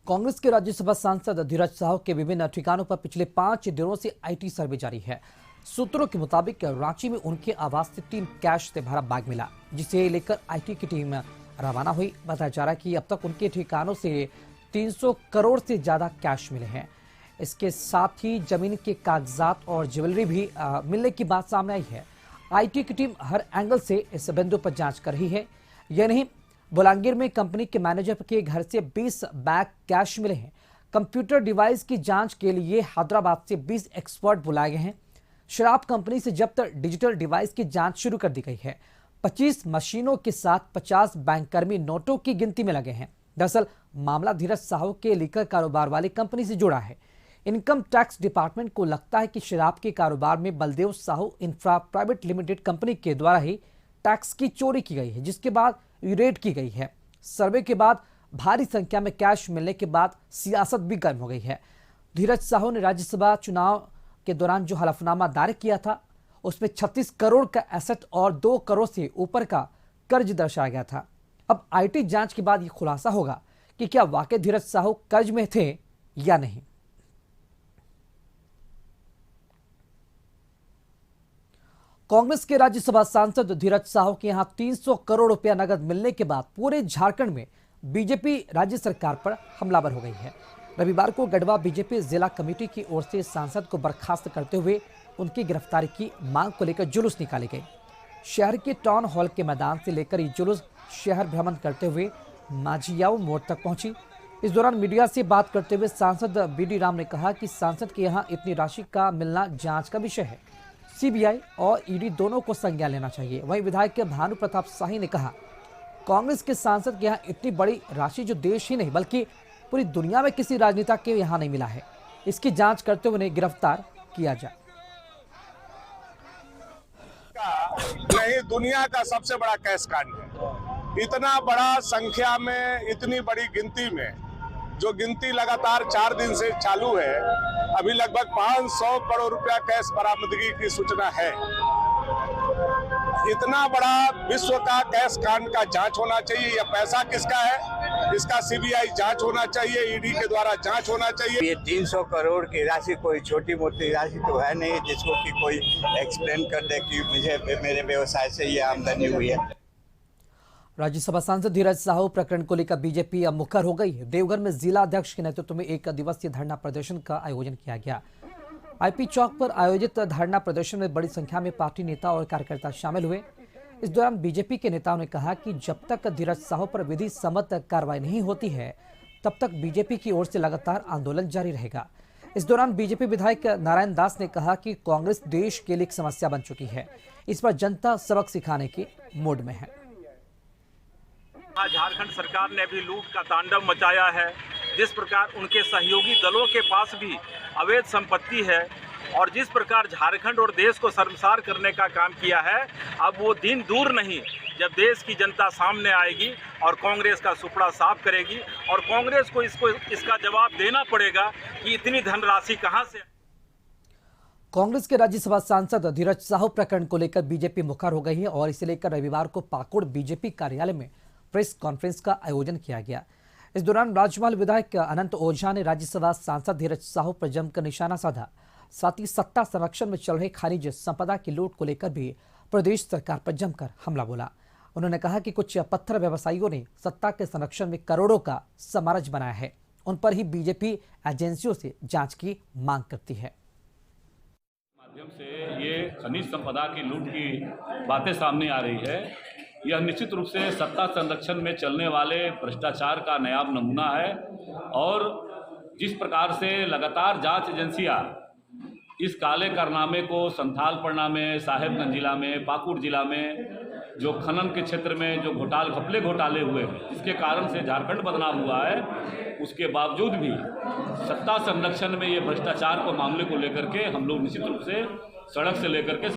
कांग्रेस के राज्यसभा सांसद धीरज साहू के विभिन्न ठिकानों पर पिछले 5 दिनों से आईटी सर्वे जारी है। सूत्रों के मुताबिक रांची में उनके आवास से 3 कैश से भरा बैग मिला, जिसे लेकर आईटी की टीम रवाना हुई। बताया जा रहा है कि अब तक उनके ठिकानों से 300 करोड़ से ज्यादा कैश मिले हैं। इसके साथ ही जमीन के कागजात और ज्वेलरी भी मिलने की बात सामने आई है। आईटी की टीम हर एंगल से इस बिंदु पर जांच कर रही है। यह नहीं, बुलांगीर में कंपनी के मैनेजर के घर से 20 बैग कैश मिले हैं। कंप्यूटर डिवाइस की जांच के लिए हैदराबाद से 20 एक्सपर्ट बुलाए गए हैं। शराब कंपनी से जब्त डिजिटल डिवाइस की जांच शुरू कर दी गई है। 25 मशीनों के साथ 50 बैंककर्मी नोटों की गिनती में लगे हैं। दरअसल मामला धीरज साहू के लीकर कारोबार वाली कंपनी से जुड़ा है। इनकम टैक्स डिपार्टमेंट को लगता है कि शराब के कारोबार में Baldev Sahu infra private limited company के द्वारा ही टैक्स की चोरी की गई है, जिसके बाद रेड की गई है। सर्वे के बाद भारी संख्या में कैश मिलने के बाद सियासत भी गर्म हो गई है। धीरज साहू ने राज्यसभा चुनाव के दौरान जो हलफनामा दायर किया था, उसमें 36 करोड़ का एसेट और 2 करोड़ से ऊपर का कर्ज दर्शाया गया था। अब आईटी जांच के बाद यह खुलासा होगा कि क्या वाकई धीरज साहू कर्ज में थे या नहीं। कांग्रेस के राज्यसभा सांसद धीरज साहू के यहां 300 करोड़ रुपया नगद मिलने के बाद पूरे झारखंड में बीजेपी राज्य सरकार पर हमलावर हो गई है। रविवार को गढ़वा बीजेपी जिला कमेटी की ओर से सांसद को बर्खास्त करते हुए उनकी गिरफ्तारी की मांग को लेकर जुलूस निकाले गए। शहर के टाउन हॉल के मैदान से लेकर ये जुलूस शहर भ्रमण करते हुए माझियाऊ मोड़ तक पहुंची। इस दौरान मीडिया से बात करते हुए सांसद बीडी राम ने कहा कि सांसद के यहाँ इतनी राशि का मिलना जांच का विषय है। सीबीआई और ईडी दोनों को संज्ञान लेना चाहिए। वहीं विधायक भानु प्रताप शाही ने कहा, कांग्रेस के सांसद के यहाँ इतनी बड़ी राशि जो देश ही नहीं बल्कि पूरी दुनिया में किसी राजनेता के यहाँ नहीं मिला है, इसकी जांच करते हुए उन्हें गिरफ्तार किया जाए। नहीं, दुनिया का सबसे बड़ा कैश कांड है। इतना बड़ा संख्या में, इतनी बड़ी गिनती में, जो गिनती लगातार 4 दिन से चालू है, अभी लगभग 500 करोड़ रुपया कैश बरामदगी की सूचना है। इतना बड़ा विश्व का कैश कांड का जांच होना चाहिए। यह पैसा किसका है, इसका सीबीआई जांच होना चाहिए, ईडी के द्वारा जांच होना चाहिए। ये 300 करोड़ की राशि कोई छोटी मोटी राशि तो है नहीं जिसको कि कोई एक्सप्लेन कर दे कि मुझे मेरे व्यवसाय से ये आमदनी हुई है। राज्यसभा सांसद धीरज साहू प्रकरण को लेकर बीजेपी अब मुखर हो गई है। देवघर में जिला अध्यक्ष के नेतृत्व में 1 दिवसीय धरना प्रदर्शन का आयोजन किया गया। आईपी चौक पर आयोजित धरना प्रदर्शन में बड़ी संख्या में पार्टी नेता और कार्यकर्ता शामिल हुए। इस दौरान बीजेपी के नेताओं ने कहा कि जब तक धीरज साहू पर विधि सम्मत कार्रवाई नहीं होती है, तब तक बीजेपी की ओर से लगातार आंदोलन जारी रहेगा। इस दौरान बीजेपी विधायक नारायण दास ने कहा कि कांग्रेस देश के लिए एक समस्या बन चुकी है, इस पर जनता सबक सिखाने के मूड में है। झारखंड सरकार ने भी लूट का तांडव मचाया है। जिस प्रकार उनके सहयोगी दलों के पास भी अवैध संपत्ति है और जिस प्रकार झारखंड और देश को शर्मसार करने का काम किया है, अब वो दिन दूर नहीं जब देश की जनता सामने आएगी और कांग्रेस का सुपड़ा साफ करेगी और कांग्रेस को इसका जवाब देना पड़ेगा कि इतनी धनराशि कहां से। कांग्रेस के राज्यसभा सांसद धीरज साहू प्रकरण को लेकर बीजेपी मुखर हो गई है और इसे लेकर रविवार को पाकुड़ बीजेपी कार्यालय में प्रेस कॉन्फ्रेंस का आयोजन किया गया। इस दौरान राजमहल विधायक अनंत ओझा ने राज्यसभा सांसद धीरज साहू पर जमकर निशाना साधा। साथ ही सत्ता संरक्षण में चल रहे खनिज संपदा की लूट को लेकर भी प्रदेश सरकार पर जमकर हमला बोला। उन्होंने कहा कि कुछ पत्थर व्यवसायियों ने सत्ता के संरक्षण में करोड़ों का साम्राज्य बनाया है, उन पर ही बीजेपी एजेंसियों से जांच की मांग करती है। माध्यम से ये खनिज संपदा की लूट की बातें सामने आ रही है। यह निश्चित रूप से सत्ता संरक्षण में चलने वाले भ्रष्टाचार का नायाब नमूना है और जिस प्रकार से लगातार जांच एजेंसियां इस काले कारनामे को संथाल पड़ना में, साहेबगंज जिला में, पाकुड़ जिला में जो खनन के क्षेत्र में जो घपले घोटाले हुए हैं, इसके कारण से झारखंड बदनाम हुआ है, उसके बावजूद भी सत्ता संरक्षण में ये भ्रष्टाचार को मामले को लेकर के हम लोग निश्चित रूप से सड़क से लेकर के